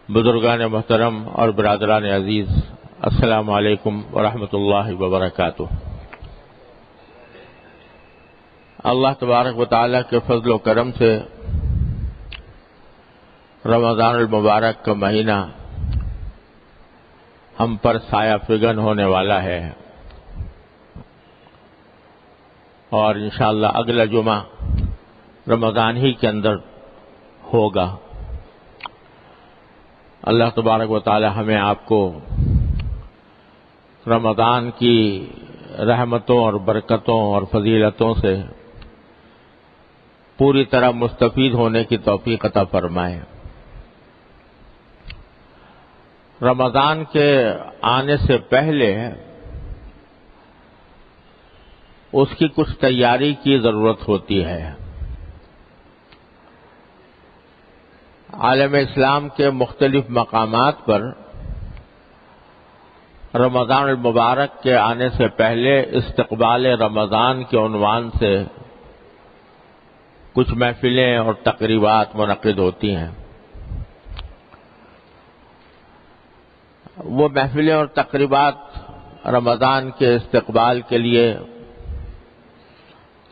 بزرگان محترم اور برادران عزیز، السلام علیکم ورحمۃ اللہ وبرکاتہ۔ اللہ تبارک و تعالیٰ کے فضل و کرم سے رمضان المبارک کا مہینہ ہم پر سایہ فگن ہونے والا ہے، اور انشاءاللہ اگلا جمعہ رمضان ہی کے اندر ہوگا۔ اللہ تبارک و تعالی ہمیں آپ کو رمضان کی رحمتوں اور برکتوں اور فضیلتوں سے پوری طرح مستفید ہونے کی توفیق عطا فرمائے۔ رمضان کے آنے سے پہلے اس کی کچھ تیاری کی ضرورت ہوتی ہے۔ عالم اسلام کے مختلف مقامات پر رمضان المبارک کے آنے سے پہلے استقبال رمضان کے عنوان سے کچھ محفلیں اور تقریبات منعقد ہوتی ہیں۔ وہ محفلیں اور تقریبات رمضان کے استقبال کے لیے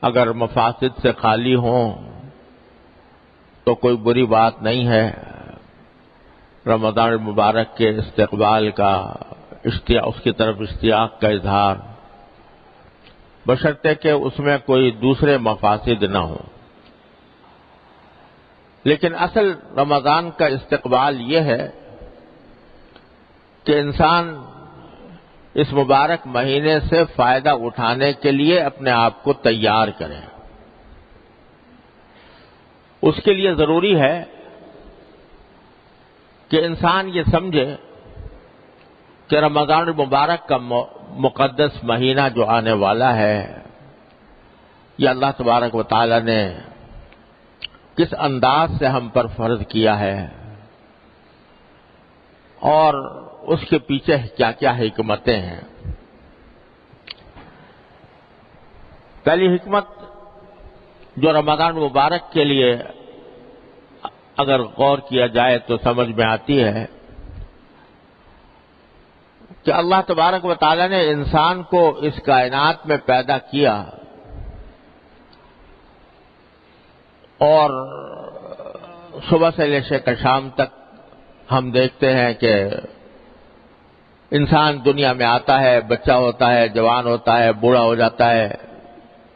اگر مفاسد سے خالی ہوں تو کوئی بری بات نہیں ہے۔ رمضان المبارک کے استقبال کا اس کی طرف اشتیاق کا اظہار، بشرطے کہ اس میں کوئی دوسرے مفاسد نہ ہوں۔ لیکن اصل رمضان کا استقبال یہ ہے کہ انسان اس مبارک مہینے سے فائدہ اٹھانے کے لیے اپنے آپ کو تیار کرے۔ اس کے لیے ضروری ہے کہ انسان یہ سمجھے کہ رمضان المبارک کا مقدس مہینہ جو آنے والا ہے، یہ اللہ تبارک و تعالی نے کس انداز سے ہم پر فرض کیا ہے، اور اس کے پیچھے کیا کیا حکمتیں ہیں۔ پہلی حکمت جو رمضان مبارک کے لیے اگر غور کیا جائے تو سمجھ میں آتی ہے کہ اللہ تبارک و تعالی نے انسان کو اس کائنات میں پیدا کیا، اور صبح سے لے کر شام تک ہم دیکھتے ہیں کہ انسان دنیا میں آتا ہے، بچہ ہوتا ہے، جوان ہوتا ہے، بوڑھا ہو جاتا ہے،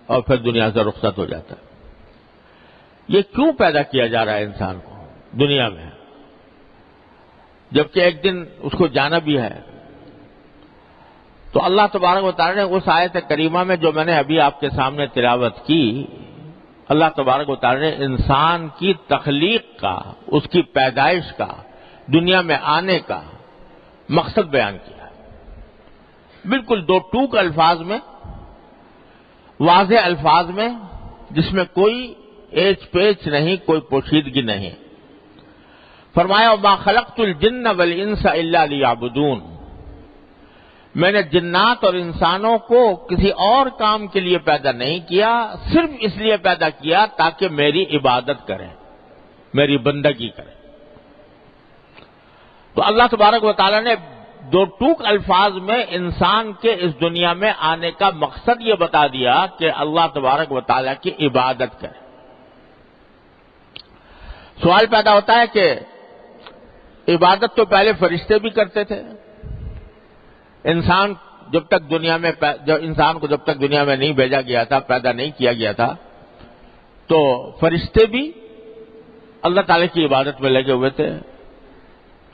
اور پھر دنیا سے رخصت ہو جاتا ہے۔ یہ کیوں پیدا کیا جا رہا ہے انسان کو دنیا میں، جبکہ ایک دن اس کو جانا بھی ہے؟ تو اللہ تبارک و تعالی نے اس آیت کریمہ میں جو میں نے ابھی آپ کے سامنے تلاوت کی، اللہ تبارک و تعالی نے انسان کی تخلیق کا، اس کی پیدائش کا، دنیا میں آنے کا مقصد بیان کیا، بالکل دو ٹوک الفاظ میں، واضح الفاظ میں، جس میں کوئی ایچ پیچ نہیں، کوئی پوشیدگی نہیں۔ فرمایا وَمَا خَلَقْتُ الْجِنَّ وَالْإِنسَ إِلَّا لِيَعْبُدُونَ، میں نے جنات اور انسانوں کو کسی اور کام کے لیے پیدا نہیں کیا، صرف اس لیے پیدا کیا تاکہ میری عبادت کریں، میری بندگی کریں۔ تو اللہ تبارک و تعالیٰ نے دو ٹوک الفاظ میں انسان کے اس دنیا میں آنے کا مقصد یہ بتا دیا کہ اللہ تبارک و تعالیٰ کی عبادت کریں۔ سوال پیدا ہوتا ہے کہ عبادت تو پہلے فرشتے بھی کرتے تھے، انسان کو جب تک دنیا میں نہیں بھیجا گیا تھا، پیدا نہیں کیا گیا تھا، تو فرشتے بھی اللہ تعالی کی عبادت میں لگے ہوئے تھے۔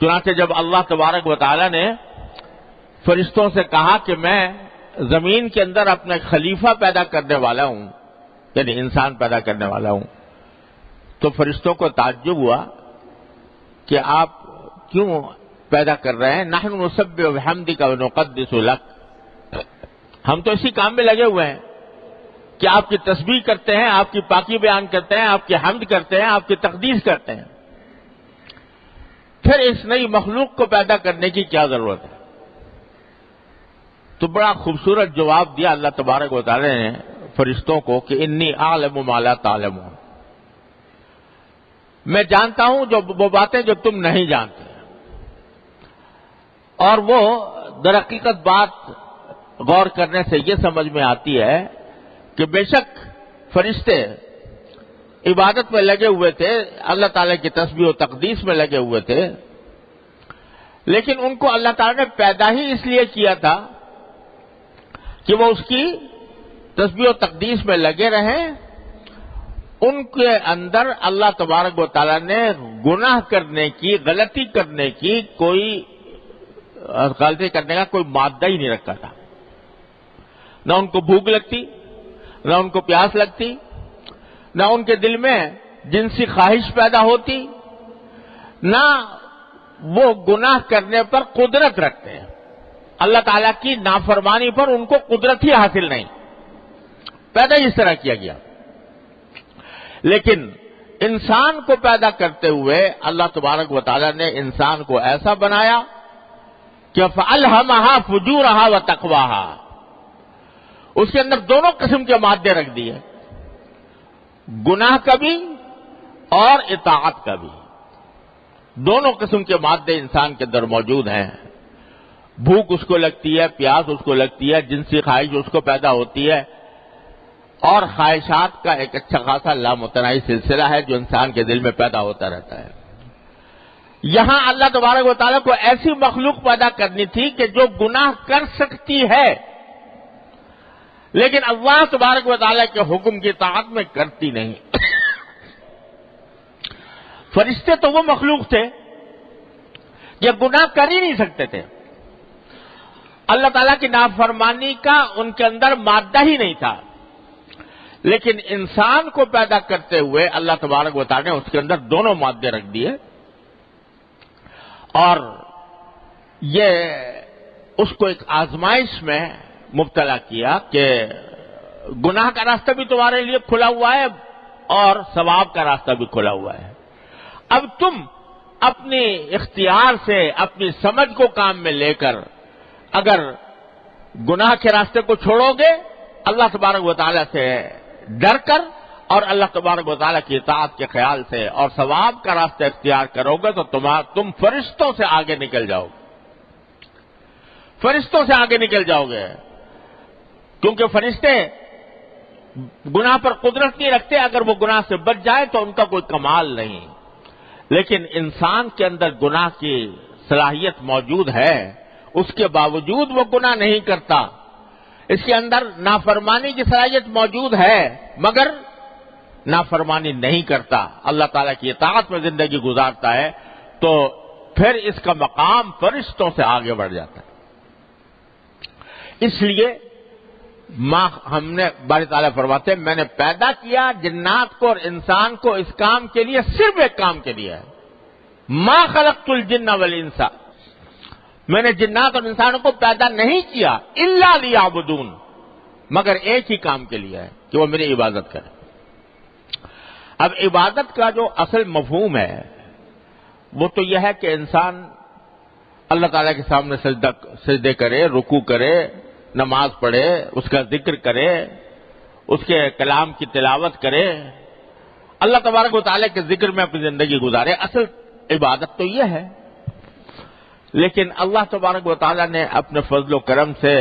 چنانچہ جب اللہ تبارک و تعالی نے فرشتوں سے کہا کہ میں زمین کے اندر اپنا خلیفہ پیدا کرنے والا ہوں، یعنی انسان پیدا کرنے والا ہوں، تو فرشتوں کو تعجب ہوا کہ آپ کیوں پیدا کر رہے ہیں؟ نحن نسبح بحمدک ونقدس لک، ہم تو اسی کام میں لگے ہوئے ہیں کہ آپ کی تسبیح کرتے ہیں، آپ کی پاکی بیان کرتے ہیں، آپ کی حمد کرتے ہیں، آپ کی تقدیس کرتے ہیں، پھر اس نئی مخلوق کو پیدا کرنے کی کیا ضرورت ہے؟ تو بڑا خوبصورت جواب دیا اللہ تبارک و تعالی نے فرشتوں کو کہ انی اعلم ما لا تعلمون، میں جانتا ہوں وہ باتیں جو تم نہیں جانتے۔ اور وہ در حقیقت بات غور کرنے سے یہ سمجھ میں آتی ہے کہ بے شک فرشتے عبادت میں لگے ہوئے تھے، اللہ تعالیٰ کی تسبیح و تقدیس میں لگے ہوئے تھے، لیکن ان کو اللہ تعالیٰ نے پیدا ہی اس لیے کیا تھا کہ وہ اس کی تسبیح و تقدیس میں لگے رہیں۔ ان کے اندر اللہ تبارک و تعالیٰ نے گناہ کرنے کی، غلطی کرنے کی، غلطی کرنے کا کوئی مادہ ہی نہیں رکھا تھا۔ نہ ان کو بھوک لگتی، نہ ان کو پیاس لگتی، نہ ان کے دل میں جنسی خواہش پیدا ہوتی، نہ وہ گناہ کرنے پر قدرت رکھتے ہیں۔ اللہ تعالیٰ کی نافرمانی پر ان کو قدرت ہی حاصل نہیں، پیدا اس طرح کیا گیا۔ لیکن انسان کو پیدا کرتے ہوئے اللہ تبارک و تعالیٰ نے انسان کو ایسا بنایا کہ فَأَلْهَمَهَا فُجُورَهَا وَتَقْوَاهَا، اس کے اندر دونوں قسم کے مادے رکھ دیے، گناہ کا بھی اور اطاعت کا بھی۔ دونوں قسم کے مادے انسان کے اندر موجود ہیں۔ بھوک اس کو لگتی ہے، پیاس اس کو لگتی ہے، جنسی خواہش اس کو پیدا ہوتی ہے، اور خواہشات کا ایک اچھا خاصا لامتناہی سلسلہ ہے جو انسان کے دل میں پیدا ہوتا رہتا ہے۔ یہاں اللہ تبارک و تعالیٰ کو ایسی مخلوق پیدا کرنی تھی کہ جو گناہ کر سکتی ہے، لیکن اللہ تبارک و تعالیٰ کے حکم کی اطاعت میں کرتی نہیں۔ فرشتے تو وہ مخلوق تھے یہ گناہ کر ہی نہیں سکتے تھے، اللہ تعالیٰ کی نافرمانی کا ان کے اندر مادہ ہی نہیں تھا، لیکن انسان کو پیدا کرتے ہوئے اللہ تبارک و تعالیٰ نے اس کے اندر دونوں مادے رکھ دیے، اور یہ اس کو ایک آزمائش میں مبتلا کیا کہ گناہ کا راستہ بھی تمہارے لیے کھلا ہوا ہے اور ثواب کا راستہ بھی کھلا ہوا ہے۔ اب تم اپنی اختیار سے، اپنی سمجھ کو کام میں لے کر اگر گناہ کے راستے کو چھوڑو گے، اللہ تبارک و تعالیٰ سے ڈر کر اور اللہ تبارک و تعالیٰ کی اطاعت کے خیال سے اور ثواب کا راستہ اختیار کرو گے تو تم فرشتوں سے آگے نکل جاؤ گے، فرشتوں سے آگے نکل جاؤ گے، کیونکہ فرشتے گناہ پر قدرت نہیں رکھتے، اگر وہ گناہ سے بچ جائے تو ان کا کوئی کمال نہیں، لیکن انسان کے اندر گناہ کی صلاحیت موجود ہے، اس کے باوجود وہ گناہ نہیں کرتا، اس کے اندر نافرمانی کی صلاحیت موجود ہے مگر نافرمانی نہیں کرتا، اللہ تعالیٰ کی اطاعت میں زندگی گزارتا ہے، تو پھر اس کا مقام فرشتوں سے آگے بڑھ جاتا ہے۔ اس لیے ہم نے باری تعالیٰ فرماتے ہیں میں نے پیدا کیا جنات کو اور انسان کو اس کام کے لیے، صرف ایک کام کے لیے ہے، ما خلقت الجن والانس، میں نے جنات اور انسانوں کو پیدا نہیں کیا الا لیعبدون، مگر ایک ہی کام کے لیے ہے کہ وہ میری عبادت کریں۔ اب عبادت کا جو اصل مفہوم ہے وہ تو یہ ہے کہ انسان اللہ تعالیٰ کے سامنے سجدے کرے، رکوع کرے، نماز پڑھے، اس کا ذکر کرے، اس کے کلام کی تلاوت کرے، اللہ تبارک و تعالیٰ کے ذکر میں اپنی زندگی گزارے، اصل عبادت تو یہ ہے۔ لیکن اللہ تبارک و تعالیٰ نے اپنے فضل و کرم سے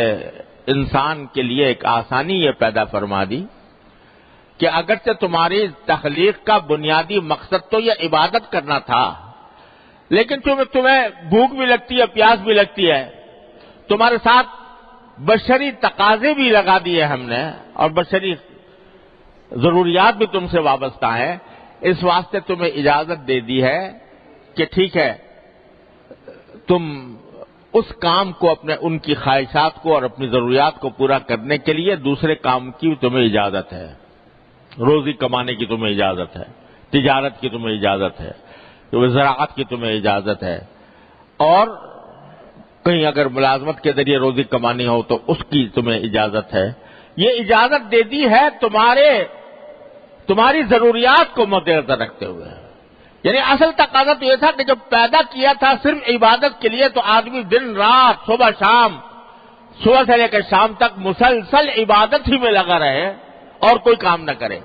انسان کے لیے ایک آسانی یہ پیدا فرما دی کہ اگرچہ تمہاری تخلیق کا بنیادی مقصد تو یہ عبادت کرنا تھا، لیکن تمہیں بھوک بھی لگتی ہے، پیاس بھی لگتی ہے، تمہارے ساتھ بشری تقاضے بھی لگا دیے ہم نے، اور بشری ضروریات بھی تم سے وابستہ ہیں، اس واسطے تمہیں اجازت دے دی ہے کہ ٹھیک ہے تم اس کام کو ان کی خواہشات کو اور اپنی ضروریات کو پورا کرنے کے لیے دوسرے کام کی تمہیں اجازت ہے، روزی کمانے کی تمہیں اجازت ہے، تجارت کی تمہیں اجازت ہے، زراعت کی تمہیں اجازت ہے، اور کہیں اگر ملازمت کے ذریعے روزی کمانی ہو تو اس کی تمہیں اجازت ہے۔ یہ اجازت دے دی ہے تمہاری ضروریات کو مد نظر رکھتے ہوئے، یعنی اصل تقاضا تو یہ تھا کہ جب پیدا کیا تھا صرف عبادت کے لیے تو آدمی دن رات صبح سے لے کر شام تک مسلسل عبادت ہی میں لگا رہے اور کوئی کام نہ کرے،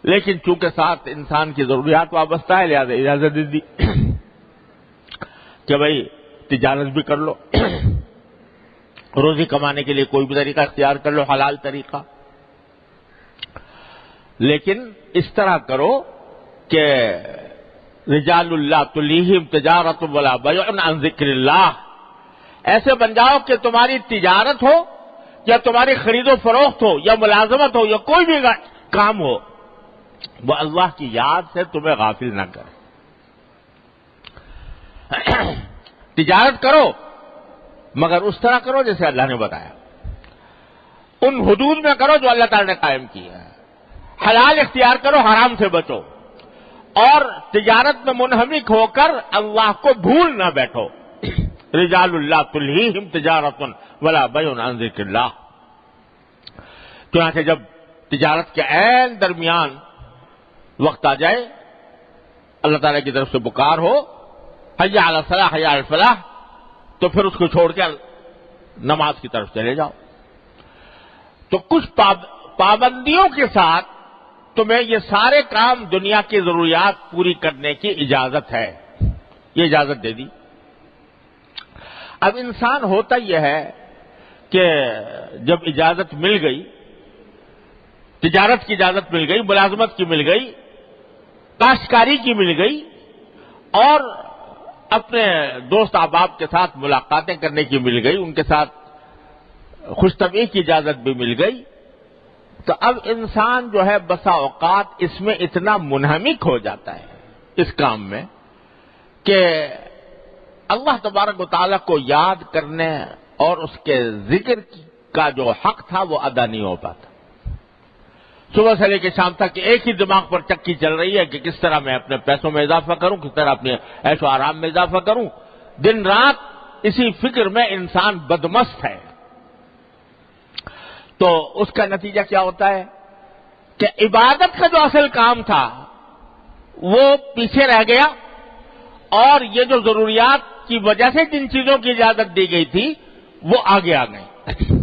لیکن چونکہ ساتھ انسان کی ضروریات وابستہ ہے لہذا اجازت دے دی کہ بھائی تجارت بھی کر لو، روزی کمانے کے لیے کوئی بھی طریقہ اختیار کر لو، حلال طریقہ، لیکن اس طرح کرو کہ رجال اللہ تلیہم تجارت ولا بیع عن ذکر اللہ، ایسے بن جاؤ کہ تمہاری تجارت ہو یا تمہاری خرید و فروخت ہو یا ملازمت ہو یا کوئی بھی کام ہو، وہ اللہ کی یاد سے تمہیں غافل نہ کرے۔ تجارت کرو مگر اس طرح کرو جیسے اللہ نے بتایا، ان حدود میں کرو جو اللہ تعالی نے قائم کیا ہے، حلال اختیار کرو، حرام سے بچو، اور تجارت میں منہمک ہو کر اللہ کو بھول نہ بیٹھو۔ رجال اللہ تلہیہم تجارت ولا بیع عن ذکر اللہ۔ چنانچہ جب تجارت کے عین درمیان وقت آ جائے، اللہ تعالیٰ کی طرف سے پکار ہو، حی علی الصلاح حی علی الفلاح، تو پھر اس کو چھوڑ کے نماز کی طرف چلے جاؤ۔ تو کچھ پابندیوں کے ساتھ تمہیں یہ سارے کام دنیا کی ضروریات پوری کرنے کی اجازت ہے، یہ اجازت دے دی۔ اب انسان ہوتا یہ ہے کہ جب اجازت مل گئی، تجارت کی اجازت مل گئی، ملازمت کی مل گئی، کاشتکاری کی مل گئی، اور اپنے دوست احباب کے ساتھ ملاقاتیں کرنے کی مل گئی، ان کے ساتھ خوش طبعی کی اجازت بھی مل گئی، تو اب انسان جو ہے بسا اوقات اس میں اتنا منہمک ہو جاتا ہے اس کام میں کہ اللہ تبارک و تعالیٰ کو یاد کرنے اور اس کے ذکر کا جو حق تھا وہ ادا نہیں ہو پاتا۔ صبح سے لے کے شام تک ایک ہی دماغ پر چکی چل رہی ہے کہ کس طرح میں اپنے پیسوں میں اضافہ کروں، کس طرح اپنے عیش و آرام میں اضافہ کروں، دن رات اسی فکر میں انسان بدمست ہے۔ تو اس کا نتیجہ کیا ہوتا ہے کہ عبادت کا جو اصل کام تھا وہ پیچھے رہ گیا، اور یہ جو ضروریات کی وجہ سے جن چیزوں کی اجازت دی گئی تھی وہ آگے آ گئی۔